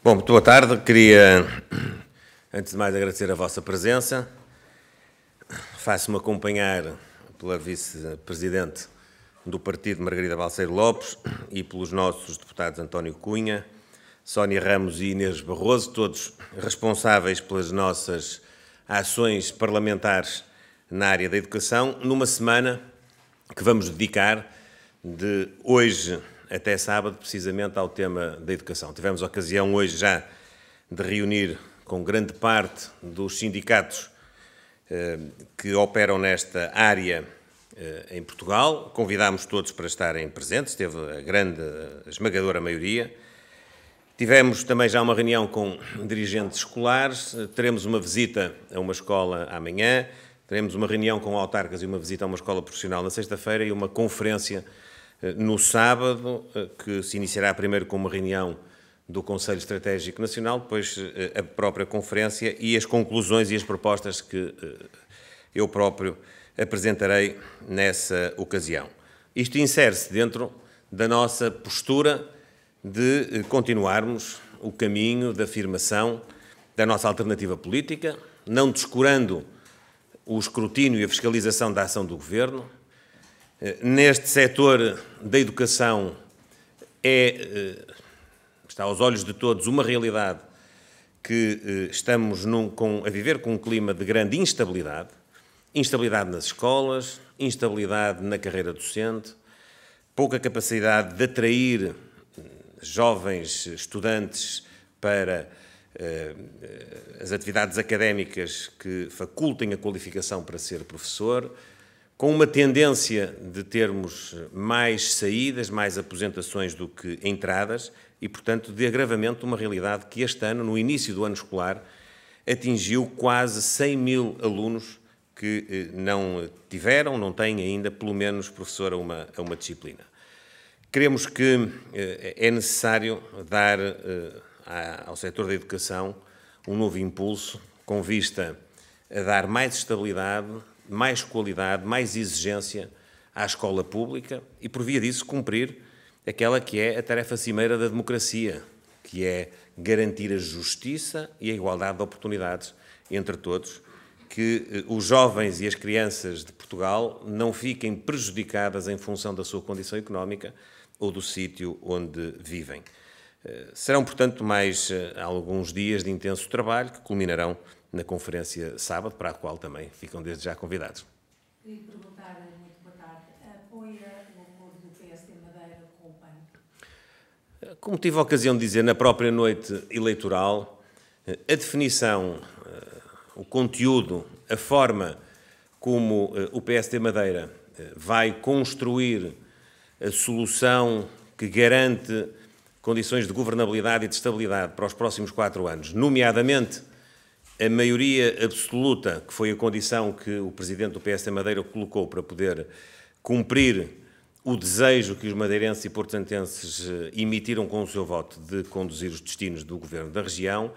Bom, muito boa tarde. Queria, antes de mais, agradecer a vossa presença. Faço-me acompanhar pela vice-presidente do partido, Margarida Balseiro Lopes, e pelos nossos deputados António Cunha, Sónia Ramos e Inês Barroso, todos responsáveis pelas nossas ações parlamentares na área da educação, numa semana que vamos dedicar de hoje até sábado, precisamente ao tema da educação. Tivemos a ocasião hoje já de reunir com grande parte dos sindicatos que operam nesta área em Portugal. Convidámos todos para estarem presentes, teve a esmagadora maioria. Tivemos também já uma reunião com dirigentes escolares, teremos uma visita a uma escola amanhã, teremos uma reunião com autarcas e uma visita a uma escola profissional na sexta-feira e uma conferência no sábado, que se iniciará primeiro com uma reunião do Conselho Estratégico Nacional, depois a própria conferência e as conclusões e as propostas que eu próprio apresentarei nessa ocasião. Isto insere-se dentro da nossa postura de continuarmos o caminho da afirmação da nossa alternativa política, não descurando o escrutínio e a fiscalização da ação do Governo. Neste setor da educação está aos olhos de todos uma realidade que estamos a viver com um clima de grande instabilidade, instabilidade nas escolas, instabilidade na carreira docente, pouca capacidade de atrair jovens estudantes para as atividades académicas que facultem a qualificação para ser professor, com uma tendência de termos mais saídas, mais aposentações do que entradas e, portanto, de agravamento de uma realidade que este ano, no início do ano escolar, atingiu quase 100 mil alunos que não têm ainda, pelo menos, professor a uma disciplina. Creemos que é necessário dar ao setor da educação um novo impulso, com vista a dar mais estabilidade, mais qualidade, mais exigência à escola pública e, por via disso, cumprir aquela que é a tarefa cimeira da democracia, que é garantir a justiça e a igualdade de oportunidades entre todos, que os jovens e as crianças de Portugal não fiquem prejudicadas em função da sua condição económica ou do sítio onde vivem. Serão, portanto, mais alguns dias de intenso trabalho que culminarão na conferência sábado, para a qual também ficam desde já convidados. Queria perguntar, muito boa tarde, apoia o acordo do PSD Madeira com o PAN? Como tive a ocasião de dizer na própria noite eleitoral, a definição, o conteúdo, a forma como o PSD Madeira vai construir a solução que garante condições de governabilidade e de estabilidade para os próximos 4 anos, nomeadamente a maioria absoluta, que foi a condição que o Presidente do PSD Madeira colocou para poder cumprir o desejo que os madeirenses e portantenses emitiram com o seu voto de conduzir os destinos do Governo da região,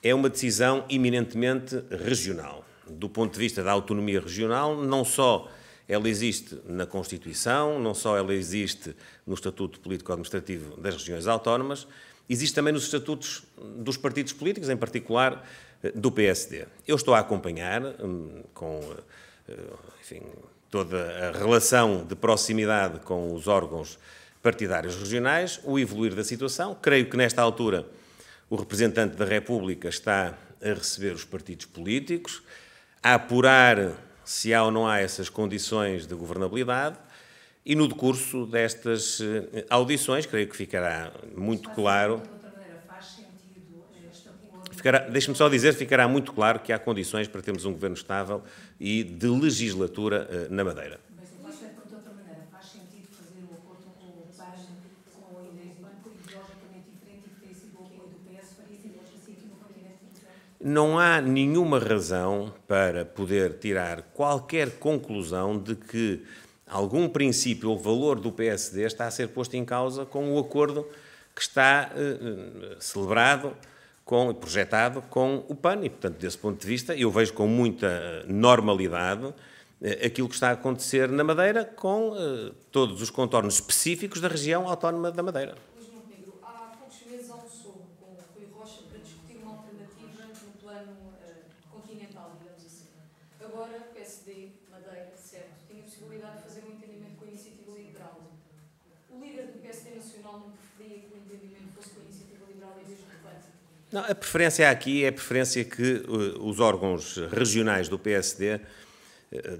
é uma decisão eminentemente regional. Do ponto de vista da autonomia regional, não só ela existe na Constituição, não só ela existe no Estatuto Político-Administrativo das Regiões Autónomas, existe também nos estatutos dos partidos políticos, em particular do PSD. Eu estou a acompanhar com toda a relação de proximidade com os órgãos partidários regionais o evoluir da situação. Creio que nesta altura o representante da República está a receber os partidos políticos, a apurar se há ou não há essas condições de governabilidade e no decurso destas audições creio que ficará muito claro. Deixe-me só dizer, ficará muito claro que há condições para termos um governo estável e de legislatura na Madeira. Mas eu posso dizer de outra maneira, faz sentido fazer um acordo com o PAN, com a ideia do banco ideologicamente diferente e que tem sido o apoio do PS, faria sentido assim aqui no continente africano? Não há nenhuma razão para poder tirar qualquer conclusão de que algum princípio ou valor do PSD está a ser posto em causa com o acordo que está celebrado e projetado com o PAN e, portanto, desse ponto de vista, eu vejo com muita normalidade aquilo que está a acontecer na Madeira com todos os contornos específicos da região autónoma da Madeira. Luís Montenegro, há poucos meses almoçou com com o Rui Rocha para discutir uma alternativa no plano continental, digamos assim. Agora, o PSD, Madeira, certo, tinha a possibilidade de fazer um entendimento com a Iniciativa Liberal. O líder do PSD Nacional não preferia que o entendimento fosse com a Iniciativa Liberal em vez do PAN? Não, a preferência aqui é a preferência que os órgãos regionais do PSD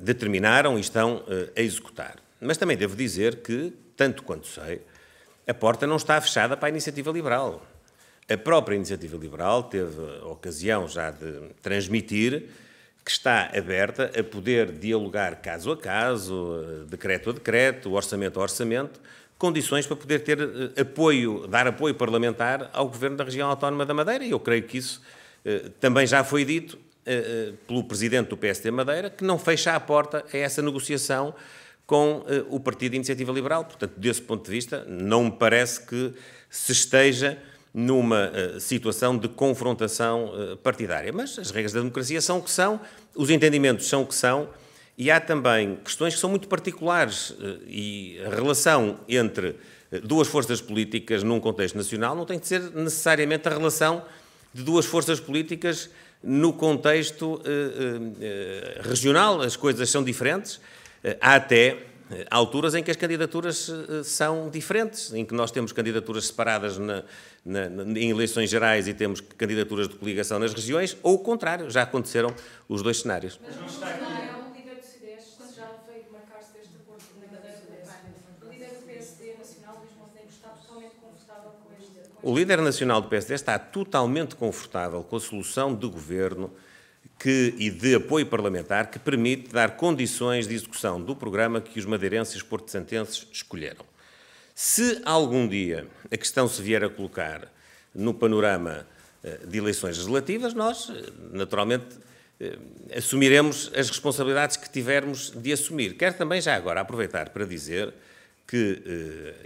determinaram e estão a executar. Mas também devo dizer que, tanto quanto sei, a porta não está fechada para a Iniciativa Liberal. A própria Iniciativa Liberal teve a ocasião já de transmitir que está aberta a poder dialogar caso a caso, decreto a decreto, orçamento a orçamento, condições para poder ter apoio, dar apoio parlamentar ao Governo da Região Autónoma da Madeira, e eu creio que isso também já foi dito pelo Presidente do PSD Madeira, que não fecha a porta a essa negociação com o Partido de Iniciativa Liberal. Portanto, desse ponto de vista, não me parece que se esteja numa situação de confrontação partidária. Mas as regras da democracia são o que são, os entendimentos são o que são, e há também questões que são muito particulares, e a relação entre duas forças políticas num contexto nacional não tem de ser necessariamente a relação de duas forças políticas no contexto regional. As coisas são diferentes. Há até alturas em que as candidaturas são diferentes, em que nós temos candidaturas separadas em eleições gerais e temos candidaturas de coligação nas regiões, ou o contrário, já aconteceram os dois cenários. Mas não está aqui. O líder do CDS já veio marcar-se deste acordo na Madeira do PAN. O líder do PSD Nacional, Luís Montenegro, está totalmente confortável com este. O líder nacional do PSD está totalmente confortável com a solução de governo e de apoio parlamentar que permite dar condições de execução do programa que os madeirenses e os porto-santenses escolheram. Se algum dia a questão se vier a colocar no panorama de eleições legislativas, nós, naturalmente, assumiremos as responsabilidades que tivermos de assumir. Quero também, já agora, aproveitar para dizer que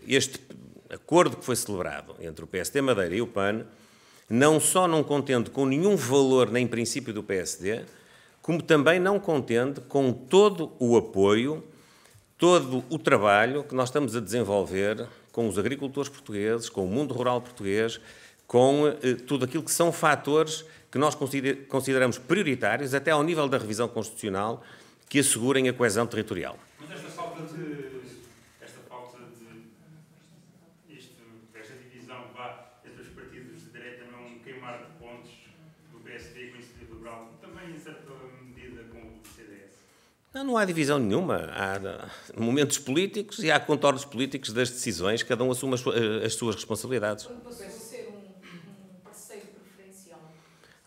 este acordo que foi celebrado entre o PSD Madeira e o PAN não só não contende com nenhum valor nem princípio do PSD, como também não contende com todo o apoio, todo o trabalho que nós estamos a desenvolver com os agricultores portugueses, com o mundo rural português, com tudo aquilo que são fatores que nós consideramos prioritários, até ao nível da revisão constitucional, que assegurem a coesão territorial. Mas esta divisão entre os partidos de direita não queimar de pontos do PSD com a Iniciativa Liberal, também em certa medida com o CDS? Não há divisão nenhuma. Há momentos políticos e há contornos políticos das decisões, cada um assume as suas responsabilidades. Quando passou a ser um parceiro preferencial?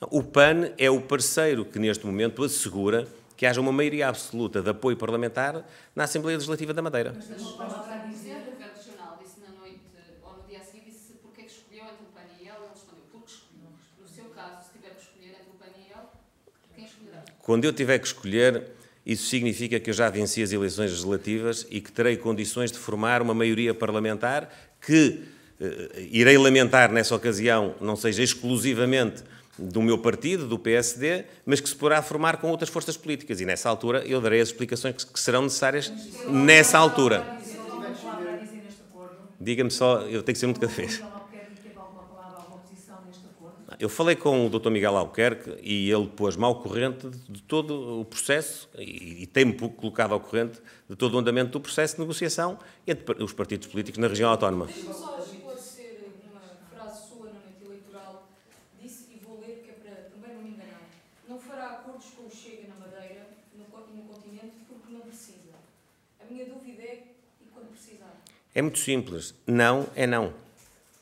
O PAN é o parceiro que, neste momento, assegura que haja uma maioria absoluta de apoio parlamentar na Assembleia Legislativa da Madeira. Mas não pode estar a dizer. O Governo Regional disse na noite, ou no dia a seguir, disse porque é que escolheu entre o PAN e ele respondeu, porque escolheu. No seu caso, se tiver que escolher entre o PAN e ele, quem escolherá? Quando eu tiver que escolher, isso significa que eu já venci as eleições legislativas e que terei condições de formar uma maioria parlamentar que irei lamentar nessa ocasião não seja exclusivamente do meu partido, do PSD, mas que se poderá formar com outras forças políticas. E nessa altura eu darei as explicações que serão necessárias nessa altura. Diga-me só, eu tenho que ser muito cada vez. Eu falei com o Dr. Miguel Albuquerque e ele pôs-me ao corrente de todo o processo e tem-me colocado ao corrente de todo o andamento do processo de negociação entre os partidos políticos na região autónoma. Deixa-me só esclarecer uma frase sua na noite eleitoral. Disse, e vou ler, que é para também não me enganar, não fará acordos com o Chega na Madeira e no continente porque não precisa. A minha dúvida é, e quando precisar? É muito simples. Não é não.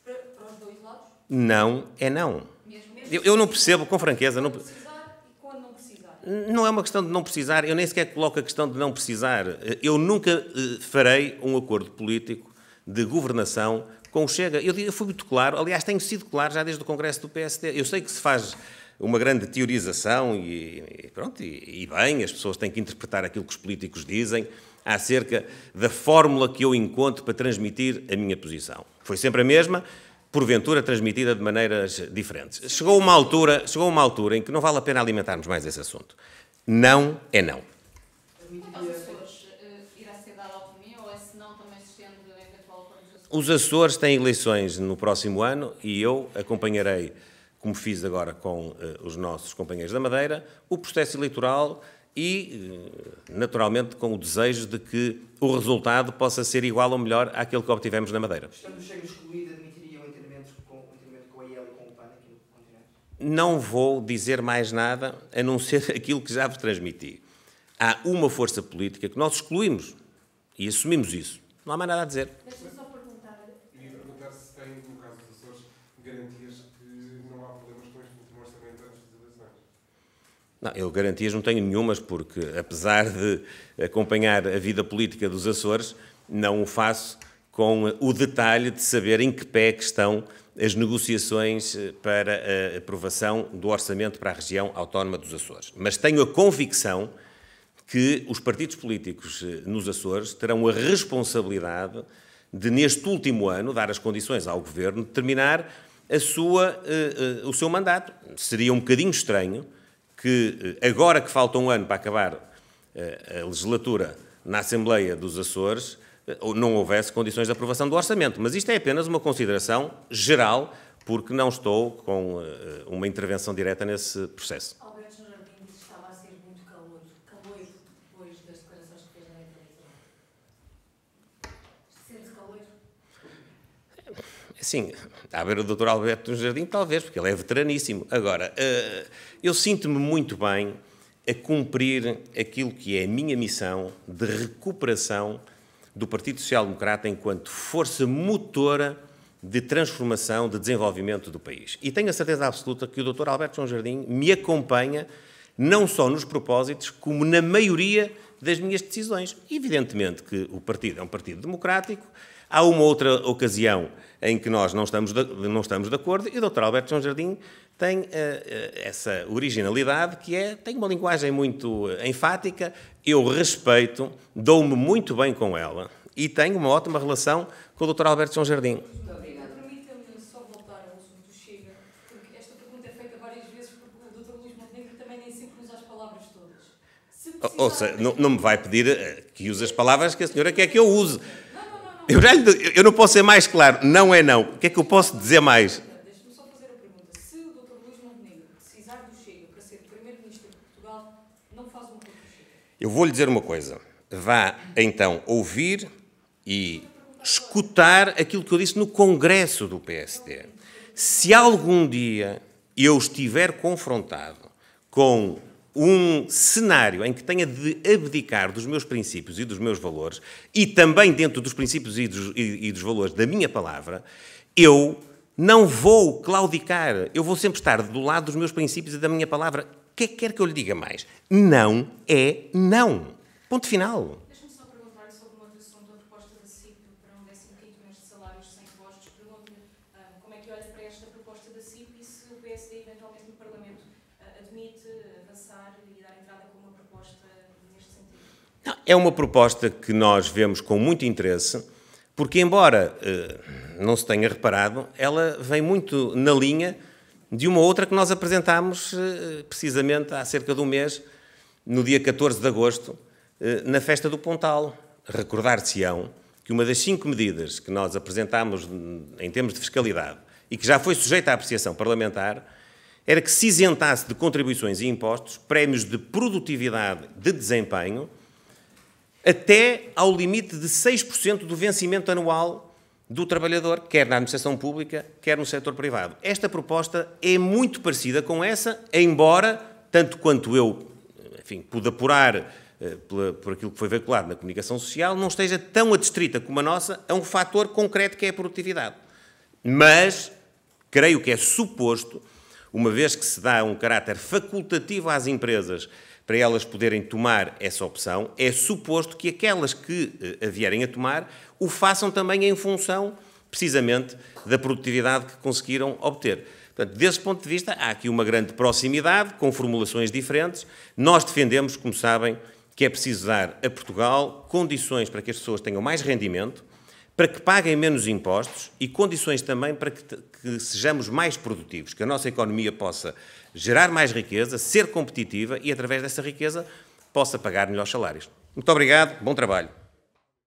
Para os dois lados? Não é não. Mesmo Eu não percebo, com franqueza. quando precisar e quando não precisar? Não é uma questão de não precisar, eu nem sequer coloco a questão de não precisar. Eu nunca farei um acordo político de governação com o Chega. Eu fui muito claro, aliás, tenho sido claro já desde o Congresso do PSD. Eu sei que se faz uma grande teorização e pronto, e bem, as pessoas têm que interpretar aquilo que os políticos dizem acerca da fórmula que eu encontro para transmitir a minha posição. Foi sempre a mesma, porventura transmitida de maneiras diferentes. Chegou uma altura em que não vale a pena alimentarmos mais esse assunto. Não é não. Aos Açores, irá ser dada autonomia ou esse não também se estende a eventual acordo dos os Açores têm eleições no próximo ano e eu acompanharei, como fiz agora com os nossos companheiros da Madeira, o processo eleitoral e, naturalmente, com o desejo de que o resultado possa ser igual ou melhor àquele que obtivemos na Madeira. Estando o Chega excluído, admitiria o entendimento com a IEL e com o PAN aqui no continente? Não vou dizer mais nada, a não ser aquilo que já vos transmiti. Há uma força política que nós excluímos e assumimos isso. Não há mais nada a dizer. Deixa-me só perguntar. Queria perguntar se tem, no caso dos Açores, garantias que não há problemas com este último orçamento antes das eleições? Não, eu garantias não tenho nenhumas, porque apesar de acompanhar a vida política dos Açores, não o faço com o detalhe de saber em que pé que estão as negociações para a aprovação do orçamento para a região autónoma dos Açores. Mas tenho a convicção que os partidos políticos nos Açores terão a responsabilidade de, neste último ano, dar as condições ao Governo de terminar o seu mandato. Seria um bocadinho estranho que, agora que falta um ano para acabar a legislatura na Assembleia dos Açores, não houvesse condições de aprovação do orçamento. Mas isto é apenas uma consideração geral, porque não estou com uma intervenção direta nesse processo. Alberto Jardim disse que estava a ser muito caloiro depois das declarações que fez na televisão. Sente-se caloiro? Sim, à beira do Dr. Alberto Jardim, talvez, porque ele é veteraníssimo. Agora, eu sinto-me muito bem a cumprir aquilo que é a minha missão de recuperação do Partido Social Democrata enquanto força motora de transformação, de desenvolvimento do país. E tenho a certeza absoluta que o Dr. Alberto João Jardim me acompanha não só nos propósitos, como na maioria das minhas decisões. Evidentemente que o partido é um partido democrático, há uma outra ocasião em que nós não estamos de acordo e o Dr. Alberto João Jardim tem essa originalidade que tem uma linguagem muito enfática, eu respeito, dou-me muito bem com ela e tenho uma ótima relação com o Dr. Alberto João Jardim. Permita-me só voltar ao assunto do Chega, porque esta pergunta é feita várias vezes porque o Dr. Luís Montenegro também nem sempre usa as palavras todas. Ou seja, não me vai pedir que use as palavras que a senhora quer que eu use. Não. Eu não posso ser mais claro, não é não. O que é que eu posso dizer mais? Deixe-me só fazer a pergunta. Se o Dr. Luís Montenegro precisar do Chega para ser Primeiro-Ministro de Portugal, não faz uma coisa do Chega? Eu vou-lhe dizer uma coisa. Vá, então, ouvir e escutar aquilo que eu disse no Congresso do PSD. Se algum dia eu estiver confrontado com um cenário em que tenha de abdicar dos meus princípios e dos meus valores, e também dentro dos princípios e dos valores da minha palavra, eu não vou claudicar, eu vou sempre estar do lado dos meus princípios e da minha palavra. O que é que quer que eu lhe diga mais? Não é não. Ponto final. Deixa-me só perguntar sobre um outro assunto, a proposta da CIP para um 15º mês de salários sem impostos. Pergunto-lhe como é que olha para esta proposta da CIP e se o PSD, eventualmente no Parlamento, admite avançar e dar entrada com uma proposta neste sentido. Não, é uma proposta que nós vemos com muito interesse, porque, embora não se tenha reparado, ela vem muito na linha de uma outra que nós apresentámos precisamente há cerca de um mês, no dia 14 de agosto, na Festa do Pontal. Recordar-se-ão que uma das 5 medidas que nós apresentámos em termos de fiscalidade e que já foi sujeita à apreciação parlamentar era que se isentasse de contribuições e impostos prémios de produtividade de desempenho até ao limite de 6% do vencimento anual do trabalhador, quer na administração pública, quer no setor privado. Esta proposta é muito parecida com essa, embora, tanto quanto eu, enfim, pude apurar por aquilo que foi veiculado na comunicação social, não esteja tão adstrita como a nossa a um fator concreto que é a produtividade. Mas creio que é suposto, uma vez que se dá um caráter facultativo às empresas para elas poderem tomar essa opção, é suposto que aquelas que a vierem a tomar o façam também em função, precisamente, da produtividade que conseguiram obter. Portanto, desse ponto de vista, há aqui uma grande proximidade, com formulações diferentes. Nós defendemos, como sabem, que é preciso dar a Portugal condições para que as pessoas tenham mais rendimento, para que paguem menos impostos e condições também para que sejamos mais produtivos, que a nossa economia possa gerar mais riqueza, ser competitiva e, através dessa riqueza, possa pagar melhores salários. Muito obrigado, bom trabalho.